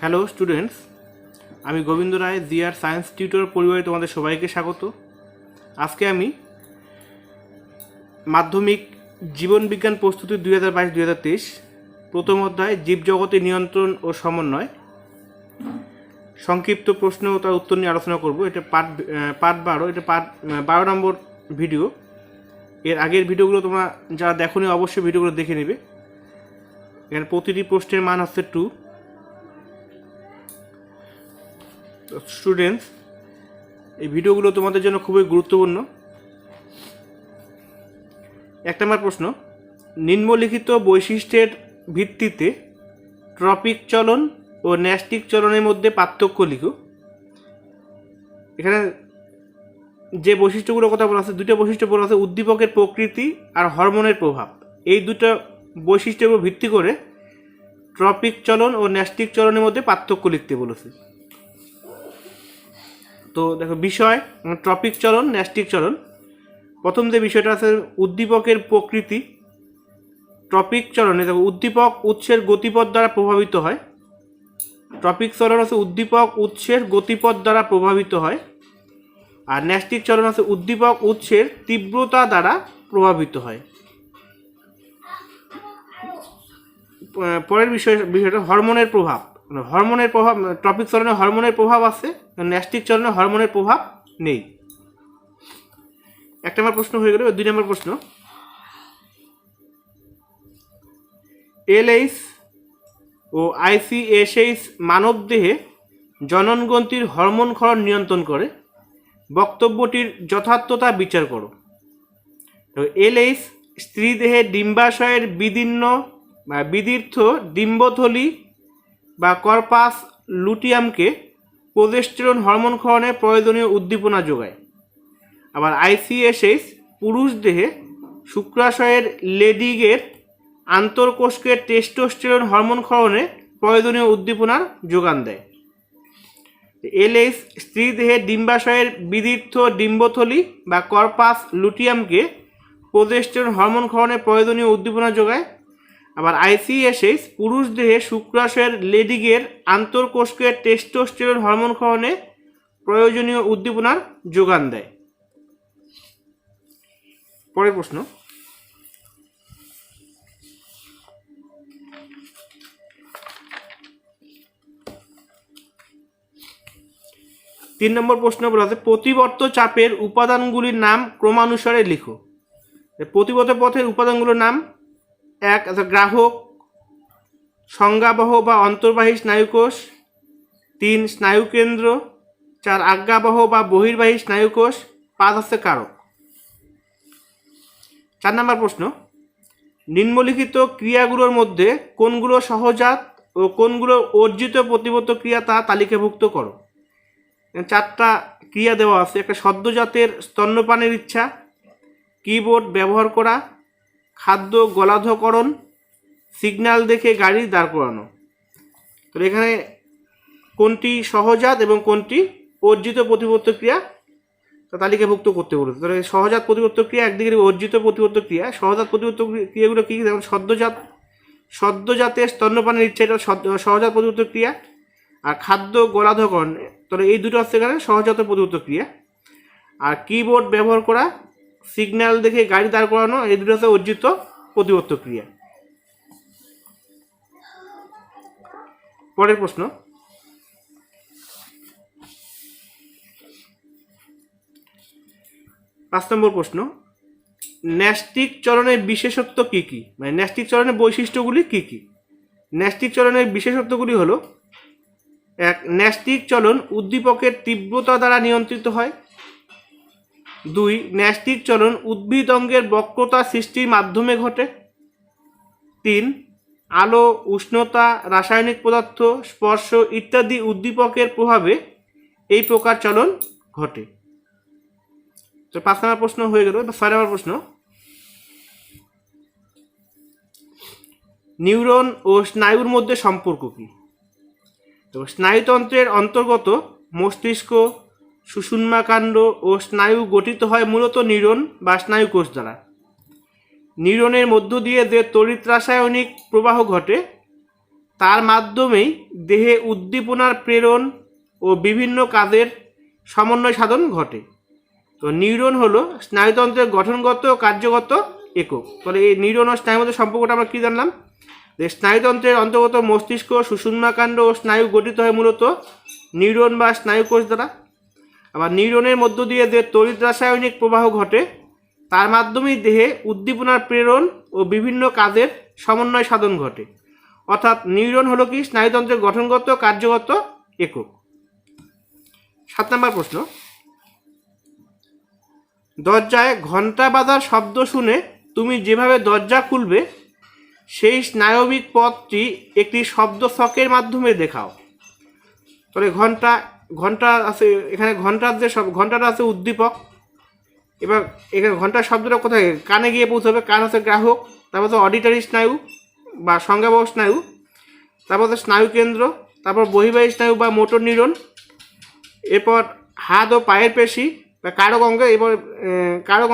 Hello students, আমি গোবিন্দ রায় GR science tutor পরিবারে তোমাদের সবাইকে স্বাগত। আজকে আমি মাধ্যমিক জীবনবিজ্ঞান প্রস্তুতি 2022-2023 প্রথম অধ্যায় জীবজগতের নিয়ন্ত্রণ ও সমন্বয় সংক্ষিপ্ত প্রশ্ন ও তার উত্তর নিয়ে আলোচনা করব। এটা পার্ট 12, এটা পার্ট 12 নম্বর ভিডিও। এর আগের ভিডিওগুলো তোমরা যারা দেখোনি অবশ্যই ভিডিওগুলো দেখে নেবে। এখানে প্রতিটি প্রশ্নের মান হচ্ছে 2। স্টুডেন্টস, এই ভিডিওগুলো তোমাদের জন্য খুবই গুরুত্বপূর্ণ। 1 নম্বর প্রশ্ন, নিম্নলিখিত বৈশিষ্ট্যের ভিত্তিতে ট্রপিক চলন ও ন্যাস্টিক চলনের মধ্যে পার্থক্য লিখো। এখানে যে বৈশিষ্ট্যগুলোর কথা বলা আছে, দুটো বৈশিষ্ট্য বলা আছে, উদ্দীপকের প্রকৃতি আর হরমোনের প্রভাব। এই দুটো বৈশিষ্ট্যের উপর ভিত্তি করে ট্রপিক চলন ও ন্যাস্টিক চলনের মধ্যে পার্থক্য লিখতে বলেছে। তো দেখো, বিষয় ট্রপিক চলন, ন্যাস্টিক চলন। প্রথম যে বিষয়টা আছে উদ্দীপকের প্রকৃতি। ট্রপিক চলনে দেখো উদ্দীপক উৎসের গতিপথ দ্বারা প্রভাবিত হয়। ট্রপিক চলন আছে উদ্দীপক উৎসের গতিপথ দ্বারা প্রভাবিত হয়, আর ন্যাস্টিক চলন আছে উদ্দীপক উৎসের তীব্রতা দ্বারা প্রভাবিত হয়। পরের বিষয়টা হরমোনের প্রভাব। হরমোনের প্রভাব, ট্রপিক চলনে হরমোনের প্রভাব আছে, ন্যাস্টিক চলনে হরমোনের প্রভাব নেই। 1 নম্বর প্রশ্ন হয়ে গেল। 2 নম্বর প্রশ্ন, LH ও ICSH মানব দেহে জননগ্রন্থির হরমোন ক্ষরণ নিয়ন্ত্রণ করে। বক্তব্যটির যথার্থতা বিচার করো। LH স্ত্রী দেহে ডিম্বাশয়ের বিদীর্থ ডিম্বথলি বা কর্পাস লুটিয়ামকে প্রোজেস্টেরন হরমোন ক্ষরণে প্রয়োজনীয় উদ্দীপনা যোগায়। আবার ICSH পুরুষ দেহে শুক্রাশয়ের লেডিগের আন্তঃকোষকে টেস্টোস্টেরন হরমোন ক্ষরণে প্রয়োজনীয় উদ্দীপনার যোগান দেয়। LH স্ত্রী দেহে ডিম্বাশয়ের বিদীর্থ ডিম্বথলি বা কর্পাস লুটিয়ামকে প্রোজেস্টেরন হরমোন ক্ষরণে প্রয়োজনীয় উদ্দীপনা যোগায়। আবার ICSH পুরুষ দেহে শুক্রাশয়ের লেডিগের আন্তঃকোষকে টেস্টোস্টেরন হরমোন ক্ষরণে প্রয়োজনীয় উদ্দীপনার যোগান দেয়। পরের প্রশ্ন, তিন নম্বর প্রশ্ন বলা আছে প্রতিবর্ত চাপের উপাদানগুলির নাম ক্রমানুসারে লিখো। প্রতিবর্ত পথের উপাদানগুলোর নাম: 1 গ্রাহক, সংজ্ঞাবহ বা অন্তর্বাহী স্নায়ুকোষ, 3 স্নায়ুকেন্দ্র, 4 আজ্ঞাবহ বা বহির্বাহী স্নায়ুকোষ, 5 হচ্ছে কারক। 4 নম্বর প্রশ্ন, নিম্নলিখিত ক্রিয়াগুলোর মধ্যে কোনগুলো সহজাত ও কোনগুলো অর্জিত প্রতিবর্ত ক্রিয়া তা তালিকাভুক্ত করো। 4টা ক্রিয়া দেওয়া আছে। একটা সদ্যজাতের স্তন্যপানের ইচ্ছা, কিবোর্ড ব্যবহার করা, খাদ্য গলাধকরণ, সিগন্যাল দেখে গাড়ি দাঁড় করানো। তো এখানে কোনটি সহজাত এবং কোনটি অর্জিত প্রতিবর্ত ক্রিয়া তা তালিকাভুক্ত করতে বলেছে। তাহলে সহজাত প্রতিবর্ত ক্রিয়া একদিকে, অর্জিত প্রতিবর্ত ক্রিয়া। সহজাত প্রতিবর্ত ক্রিয়াগুলো কী? যেমন সদ্যজাতের স্তন্যপানের ইচ্ছা, এটা সহজাত প্রতিবর্ত ক্রিয়া। আর খাদ্য গলাধকরণ, তাহলে এই দুটো হচ্ছে এখানে সহজাত প্রতিবর্ত ক্রিয়া। আর কিবোর্ড ব্যবহার করা, সিগন্যাল দেখে গাড়ি দাঁড় করানো, এই দুটো হচ্ছে অর্জিত প্রতিবর্ত ক্রিয়া। পরের প্রশ্ন, 5 নম্বর প্রশ্ন, ন্যাস্টিক চলনের বিশেষত্ব কী কী? মানে ন্যাস্টিক চলনের বৈশিষ্ট্যগুলি কী কী? ন্যাস্টিক চলনের বিশেষত্বগুলি হলো: 1 ন্যাস্টিক চলন উদ্দীপকের তীব্রতা দ্বারা নিয়ন্ত্রিত হয়। 2 ন্যাস্টিক চলন উদ্ভিদ অঙ্গের বক্রতা সৃষ্টির মাধ্যমে ঘটে। 3 আলো, উষ্ণতা, রাসায়নিক পদার্থ, স্পর্শ ইত্যাদি উদ্দীপকের প্রভাবে এই প্রকার চলন ঘটে। তো 5 নম্বর প্রশ্ন হয়ে গেল। 6 নম্বর প্রশ্ন, নিউরন ও স্নায়ুর মধ্যে সম্পর্ক কী? তো স্নায়ুতন্ত্রের অন্তর্গত মস্তিষ্ক, সুষুম্নাকাণ্ড ও স্নায়ু গঠিত হয় মূলত নিউরন বা স্নায়ুকোষ দ্বারা। নিউরনের মধ্য দিয়ে যে তড়িৎ রাসায়নিক প্রবাহ ঘটে তার মাধ্যমেই দেহে উদ্দীপনার প্রেরণ ও বিভিন্ন কাজের সমন্বয় সাধন ঘটে। তো নিউরন হলো স্নায়ুতন্ত্রের গঠনগত ও কার্যগত একক। তাহলে এই নিউরন ও স্নায়ুর মধ্যে সম্পর্কটা আমরা কী জানলাম, যে স্নায়ুতন্ত্রের অন্তর্গত মস্তিষ্ক, সুষুম্নাকাণ্ড ও স্নায়ু গঠিত হয় মূলত নিউরন বা স্নায়ুকোষ দ্বারা। আবার নিউরনের মধ্য দিয়ে যে তড়িৎ রাসায়নিক প্রবাহ ঘটে তার মাধ্যমেই দেহে উদ্দীপনার প্রেরণ ও বিভিন্ন কাজের সমন্বয় সাধন ঘটে। অর্থাৎ নিউরন হলো কি স্নায়ুতন্ত্রের গঠনগত কার্যগত একক। 7 নম্বর প্রশ্ন, দরজায় ঘণ্টা বাজার শব্দ শুনে তুমি যেভাবে দরজা খুলবে সেই স্নায়বিক পথটি একটি শব্দ ছকের মাধ্যমে দেখাও। তবে ঘণ্টা আছে, এখানে ঘণ্টার যে ঘণ্টাটা আছে উদ্দীপক। এবার এখানে ঘণ্টার শব্দটা কোথায়, কানে গিয়ে পৌঁছাবে। কান হচ্ছে গ্রাহক, তারপর হচ্ছে অডিটারি স্নায়ু বা সংজ্ঞাবহ স্নায়ু, তারপর হচ্ছে স্নায়ু কেন্দ্র, তারপর বহির্বাহী স্নায়ু বা মোটর নিউরন, এরপর হাত ও পায়ের পেশি বা কারক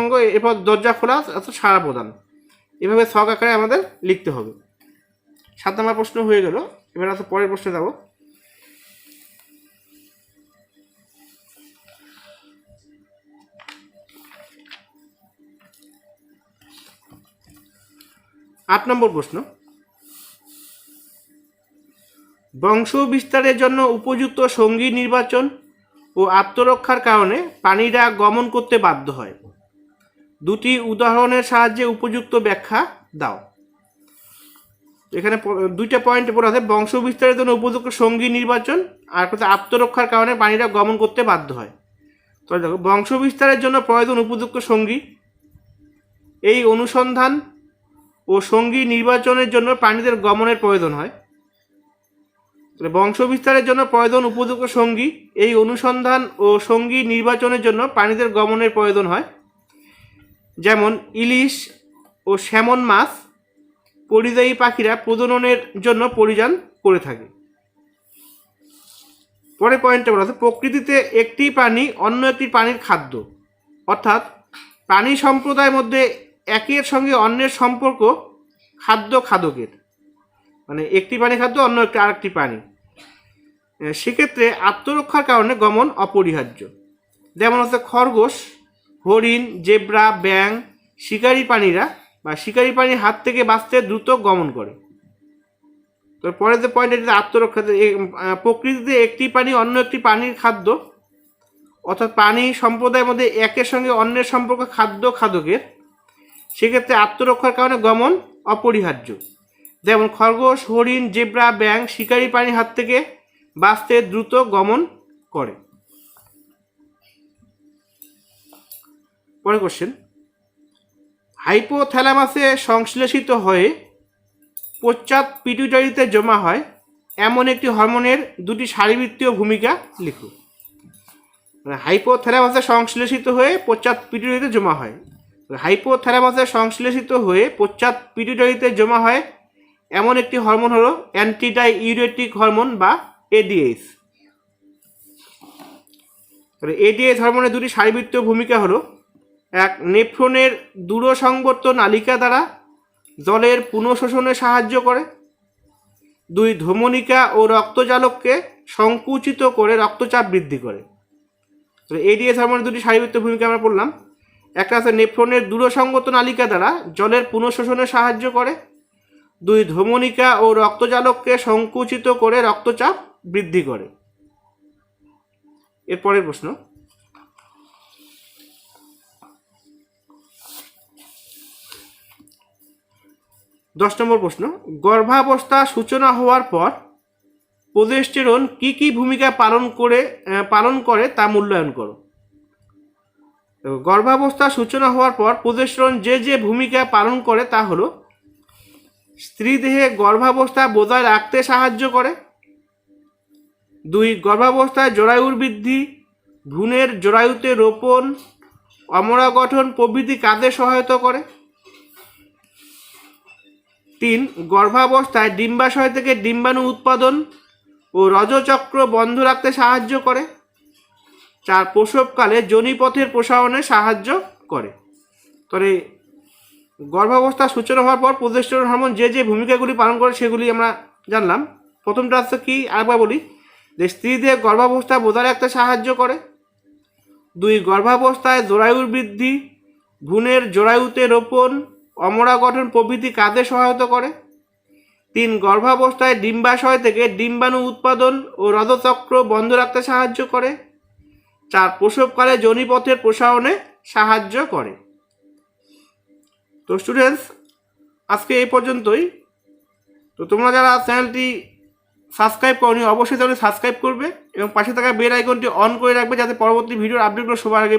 অঙ্গ, এরপর দরজা খোলা অর্থাৎ সাড়া প্রদান। এভাবে ছক আকারে আমাদের লিখতে হবে। 7 নম্বর প্রশ্ন হয়ে গেল। এবার আছে পরের প্রশ্নে যাব। আট নম্বর প্রশ্ন, বংশ বিস্তারের জন্য উপযুক্ত সঙ্গী নির্বাচন ও আত্মরক্ষার কারণে প্রাণীরা গমন করতে বাধ্য হয়। দুটি উদাহরণের সাহায্যে উপযুক্ত ব্যাখ্যা দাও। এখানে দুইটা পয়েন্ট পড়ে আছে, বংশ বিস্তারের জন্য উপযুক্ত সঙ্গী নির্বাচন আর আত্মরক্ষার কারণে প্রাণীরা গমন করতে বাধ্য হয়। তো দেখো, বংশ বিস্তারের জন্য প্রয়োজন উপযুক্ত সঙ্গী। এই অনুসন্ধান ও সঙ্গী নির্বাচনের জন্য প্রাণীদের গমনের প্রয়োজন হয়। বংশ বিস্তারের জন্য প্রয়োজন উপযুক্ত সঙ্গী। এই অনুসন্ধান ও সঙ্গী নির্বাচনের জন্য প্রাণীদের গমনের প্রয়োজন হয়। যেমন ইলিশ ও স্যামন মাছ পরিযায়ী পাখিরা প্রজননের জন্য পরিযান করে থাকে। পরের পয়েন্টে বলা আছে, প্রকৃতিতে একটি প্রাণী অন্য একটি প্রাণীর খাদ্য। অর্থাৎ প্রাণী সম্প্রদায়ের মধ্যে একের সঙ্গে অন্যের সম্পর্ক খাদ্য খাদকের, মানে একটি প্রাণী খাদ্য অন্য একটি আরেকটি প্রাণী। সেক্ষেত্রে আত্মরক্ষার কারণে গমন অপরিহার্য। যেমন হচ্ছে খরগোশ, হরিণ, জেব্রা, ব্যাং শিকারী প্রাণীরা বা শিকারী প্রাণীর হাত থেকে বাঁচতে দ্রুত গমন করে। তো পরের যে পয়েন্ট, এটা আত্মরক্ষা। প্রকৃতিতে একটি প্রাণী অন্য একটি প্রাণীর খাদ্য, অর্থাৎ প্রাণী সম্প্রদায়ের মধ্যে একের সঙ্গে অন্যের সম্পর্ক খাদ্য খাদকের। সেক্ষেত্রে আত্মরক্ষার কারণে গমন অপরিহার্য। যেমন খরগোশ, হরিণ, জেব্রা, ব্যাং শিকারী প্রাণীর হাত থেকে বাঁচতে দ্রুত গমন করে। পরের কোশ্চেন, হাইপোথ্যালামাসে সংশ্লেষিত হয়ে পশ্চাৎ পিটুইটারিতে জমা হয় এমন একটি হরমোনের দুটি সারিবৃত্তীয় ভূমিকা লিখো। হাইপোথ্যালামাসে সংশ্লেষিত হয়ে পশ্চাৎ পিটুইটারিতে জমা হয়। হাইপোথ্যালামাসে সংশ্লেষিত হয়ে পশ্চাৎ পিটুইটারিতে জমা হয় এমন একটি হরমোন হলো অ্যান্টিডাইউরেটিক হরমোন বা এডিএইচ। এডিএইচ হরমোনের দুটি সারিবৃত্তীয় ভূমিকা হলো, এক, নেফ্রনের দূরসংবর্ত নালিকা দ্বারা জলের পুনঃশোষণে সাহায্য করে। 2, ধমনিকা ও রক্তজালককে সংকুচিত করে রক্তচাপ বৃদ্ধি করে। তো এডিএইচ হরমোনের দুটি সারিবৃত্তীয় ভূমিকা আমরা পড়লাম। একটা আছে নেফ্রনের দূরসংবর্ত নালিকা দ্বারা জলের পুনঃশোষণে সাহায্য করে। 2, ধমনিকা ও রক্তজালককে সংকুচিত করে রক্তচাপ বৃদ্ধি করে। এরপরের প্রশ্ন, 10 নম্বর প্রশ্ন, গর্ভাবস্থা সূচনা হওয়ার পর প্রোজেস্টেরন কি কি ভূমিকা পালন করে তা মূল্যায়ন করো। গর্ভাবস্থা সূচনা হওয়ার পর প্রোজেস্টেরন যে ভূমিকা পালন করে তা হলো, স্ত্রী দেহে গর্ভাবস্থা বজায় রাখতে সাহায্য করে। 2, গর্ভাবস্থায় জরায়ুর বৃদ্ধি, ভ্রূণের জরায়ুতে রোপণ, অমরা গঠন প্রভৃতি কাজে সহায়তা করে। 3, গর্ভাবস্থায় ডিম্বাশয় থেকে ডিম্বাণু উৎপাদন ও রজচক্র বন্ধ রাখতে সাহায্য করে। 4, প্রসবকালে যোনিপথের প্রসারণে সাহায্য করে। তবে গর্ভাবস্থা সূচনা হওয়ার পর প্রোজেস্টেরন হরমোন যে ভূমিকাগুলি পালন করে সেগুলি আমরা জানলাম। প্রথমটা হচ্ছে কি, আরেকবার বলি, যে স্ত্রীদের গর্ভাবস্থা বজায় রাখতে সাহায্য করে। 2, গর্ভাবস্থায় জরায়ুর বৃদ্ধি, ভ্রূণের জরায়ুতে রোপণ, অমরা গঠন প্রভৃতি কাজে সহায়তা করে। 3, গর্ভাবস্থায় ডিম্বাশয় থেকে ডিম্বাণু উৎপাদন ও রজচক্র বন্ধ রাখতে সাহায্য করে। 4, প্রসবকালে যোনিপথের প্রসারণে সাহায্য করে। তো স্টুডেন্টস, আজকে এই পর্যন্তই। তো তোমরা যারা চ্যানেলটি সাবস্ক্রাইব করনি অবশ্যই চ্যানেলটি সাবস্ক্রাইব করবে এবং পাশে থাকা বেল আইকনটি অন করে রাখবে, যাতে পরবর্তী ভিডিওর আপডেটগুলো সবার আগে